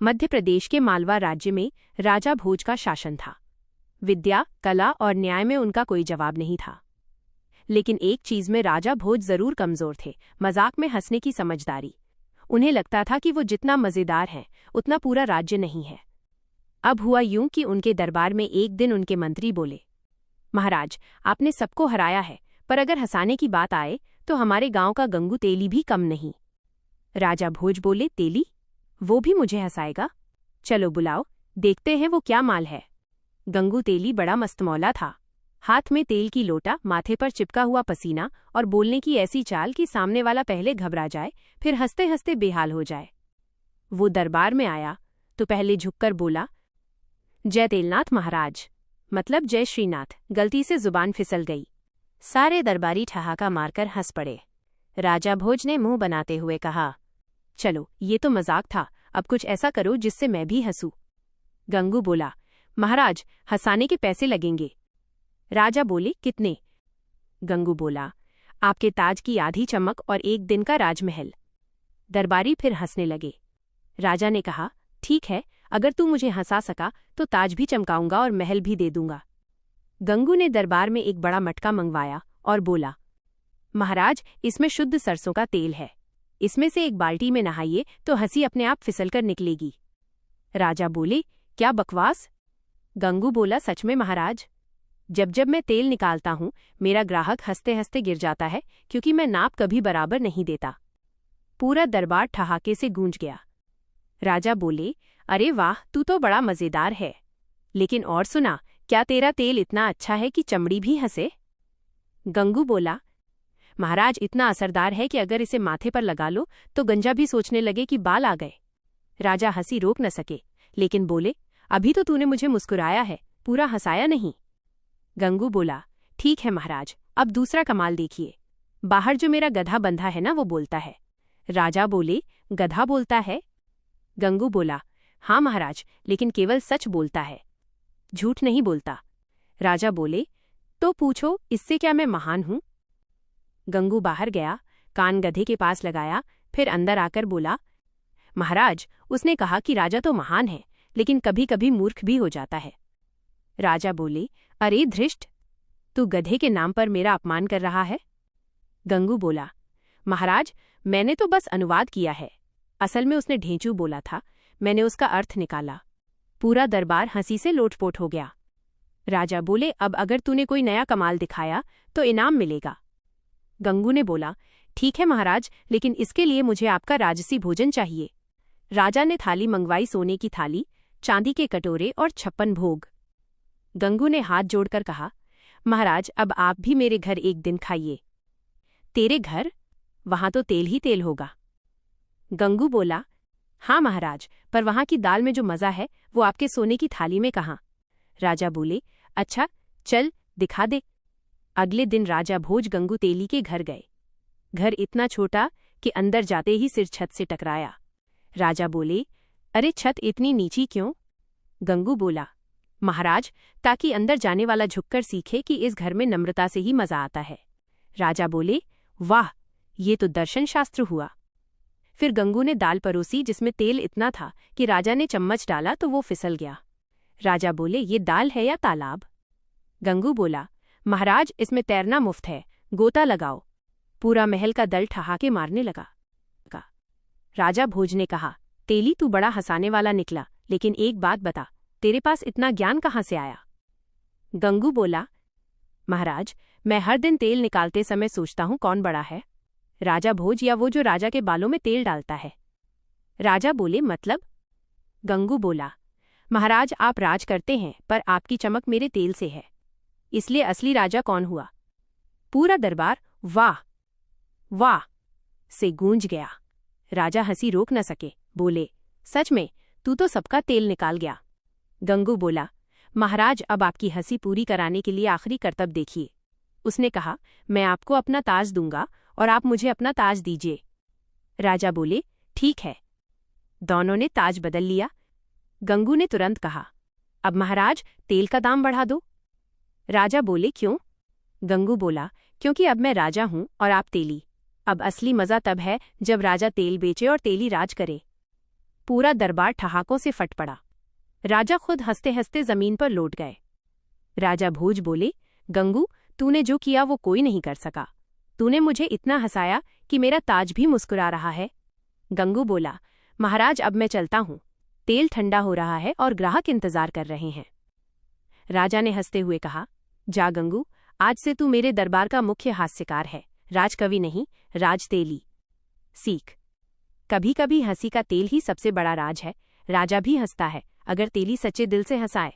मध्य प्रदेश के मालवा राज्य में राजा भोज का शासन था। विद्या, कला और न्याय में उनका कोई जवाब नहीं था। लेकिन एक चीज में राजा भोज जरूर कमजोर थे, मजाक में हंसने की समझदारी। उन्हें लगता था कि वो जितना मजेदार है उतना पूरा राज्य नहीं है। अब हुआ यूं कि उनके दरबार में एक दिन उनके मंत्री बोले, महाराज, आपने सबको हराया है, पर अगर हंसाने की बात आए तो हमारे गांव का गंगू तेली भी कम नहीं। राजा भोज बोले, तेली? वो भी मुझे हंसाएगा? चलो बुलाओ, देखते हैं वो क्या माल है। गंगू तेली बड़ा मस्तमौला था। हाथ में तेल की लोटा, माथे पर चिपका हुआ पसीना और बोलने की ऐसी चाल कि सामने वाला पहले घबरा जाए, फिर हंसते हंसते बेहाल हो जाए। वो दरबार में आया तो पहले झुककर बोला, जय तेलनाथ महाराज, मतलब जय श्रीनाथ। गलती से जुबान फिसल गई। सारे दरबारी ठहाका मारकर हंस पड़े। राजा भोज ने मुंह बनाते हुए कहा, चलो ये तो मजाक था, अब कुछ ऐसा करो जिससे मैं भी हंसूं। गंगू बोला, महाराज, हंसाने के पैसे लगेंगे। राजा बोले, कितने? गंगू बोला, आपके ताज की आधी चमक और एक दिन का राजमहल। दरबारी फिर हंसने लगे। राजा ने कहा, ठीक है, अगर तू मुझे हंसा सका तो ताज भी चमकाऊंगा और महल भी दे दूंगा। गंगू ने दरबार में एक बड़ा मटका मंगवाया और बोला, महाराज, इसमें शुद्ध सरसों का तेल है, इसमें से एक बाल्टी में नहाइए तो हंसी अपने आप फिसलकर निकलेगी। राजा बोले, क्या बकवास? गंगू बोला, सच में महाराज, जब जब मैं तेल निकालता हूं मेरा ग्राहक हंसते हंसते गिर जाता है, क्योंकि मैं नाप कभी बराबर नहीं देता। पूरा दरबार ठहाके से गूंज गया। राजा बोले, अरे वाह, तू तो बड़ा मजेदार है, लेकिन और सुना, क्या तेरा तेल इतना अच्छा है कि चमड़ी भी हंसे? गंगू बोला, महाराज, इतना असरदार है कि अगर इसे माथे पर लगा लो तो गंजा भी सोचने लगे कि बाल आ गए। राजा हंसी रोक न सके, लेकिन बोले, अभी तो तूने मुझे मुस्कुराया है, पूरा हंसाया नहीं। गंगू बोला, ठीक है महाराज, अब दूसरा कमाल देखिए। बाहर जो मेरा गधा बंधा है ना, वो बोलता है। राजा बोले, गधा बोलता है? गंगू बोला, हाँ महाराज, लेकिन केवल सच बोलता है, झूठ नहीं बोलता। राजा बोले, तो पूछो, इससे क्या मैं महान हूं? गंगू बाहर गया, कान गधे के पास लगाया, फिर अंदर आकर बोला, महाराज, उसने कहा कि राजा तो महान है, लेकिन कभी कभी मूर्ख भी हो जाता है। राजा बोले, अरे धृष्ट, तू गधे के नाम पर मेरा अपमान कर रहा है? गंगू बोला, महाराज, मैंने तो बस अनुवाद किया है, असल में उसने ढेंचू बोला था, मैंने उसका अर्थ निकाला। पूरा दरबार हंसी से लोटपोट हो गया। राजा बोले, अब अगर तूने कोई नया कमाल दिखाया तो इनाम मिलेगा। गंगू ने बोला, ठीक है महाराज, लेकिन इसके लिए मुझे आपका राजसी भोजन चाहिए। राजा ने थाली मंगवाई, सोने की थाली, चांदी के कटोरे और 56 भोग। गंगू ने हाथ जोड़कर कहा, महाराज, अब आप भी मेरे घर एक दिन खाइए। तेरे घर? वहां तो तेल ही तेल होगा। गंगू बोला, हाँ महाराज, पर वहां की दाल में जो मजा है वो आपके सोने की थाली में कहाँ? राजा बोले, अच्छा चल दिखा दे। अगले दिन राजा भोज गंगू तेली के घर गए। घर इतना छोटा कि अंदर जाते ही सिर छत से टकराया। राजा बोले, अरे छत इतनी नीची क्यों? गंगू बोला, महाराज, ताकि अंदर जाने वाला झुककर सीखे कि इस घर में नम्रता से ही मजा आता है। राजा बोले, वाह, ये तो दर्शन शास्त्र हुआ। फिर गंगू ने दाल परोसी जिसमें तेल इतना था कि राजा ने चम्मच डाला तो वो फिसल गया। राजा बोले, ये दाल है या तालाब? गंगू बोला, महाराज, इसमें तैरना मुफ्त है, गोता लगाओ। पूरा महल का दल ठहाके मारने लगा। राजा भोज ने कहा, तेली, तू बड़ा हंसाने वाला निकला, लेकिन एक बात बता, तेरे पास इतना ज्ञान कहाँ से आया? गंगू बोला, महाराज, मैं हर दिन तेल निकालते समय सोचता हूँ कौन बड़ा है, राजा भोज या वो जो राजा के बालों में तेल डालता है। राजा बोले, मतलब? गंगू बोला, महाराज, आप राज करते हैं पर आपकी चमक मेरे तेल से है, इसलिए असली राजा कौन हुआ? पूरा दरबार वाह वाह से गूंज गया। राजा हंसी रोक न सके, बोले, सच में तू तो सबका तेल निकाल गया। गंगू बोला, महाराज, अब आपकी हंसी पूरी कराने के लिए आखिरी करतब देखिए। उसने कहा, मैं आपको अपना ताज दूंगा और आप मुझे अपना ताज दीजिए। राजा बोले, ठीक है। दोनों ने ताज बदल लिया। गंगू ने तुरंत कहा, अब महाराज, तेल का दाम बढ़ा दो। राजा बोले, क्यों? गंगू बोला, क्योंकि अब मैं राजा हूं और आप तेली। अब असली मजा तब है जब राजा तेल बेचे और तेली राज करे। पूरा दरबार ठहाकों से फट पड़ा। राजा खुद हंसते हंसते जमीन पर लौट गए। राजा भोज बोले, गंगू, तूने जो किया वो कोई नहीं कर सका। तूने मुझे इतना हंसाया कि मेरा ताज भी मुस्कुरा रहा है। गंगू बोला, महाराज अब मैं चलता हूँ, तेल ठंडा हो रहा है और ग्राहक इंतजार कर रहे हैं। राजा ने हंसते हुए कहा, जा गंगू, आज से तू मेरे दरबार का मुख्य हास्यकार है, राजकवि नहीं, राजतेली। सीख, कभी कभी हंसी का तेल ही सबसे बड़ा राज है। राजा भी हंसता है अगर तेली सच्चे दिल से हंसाए।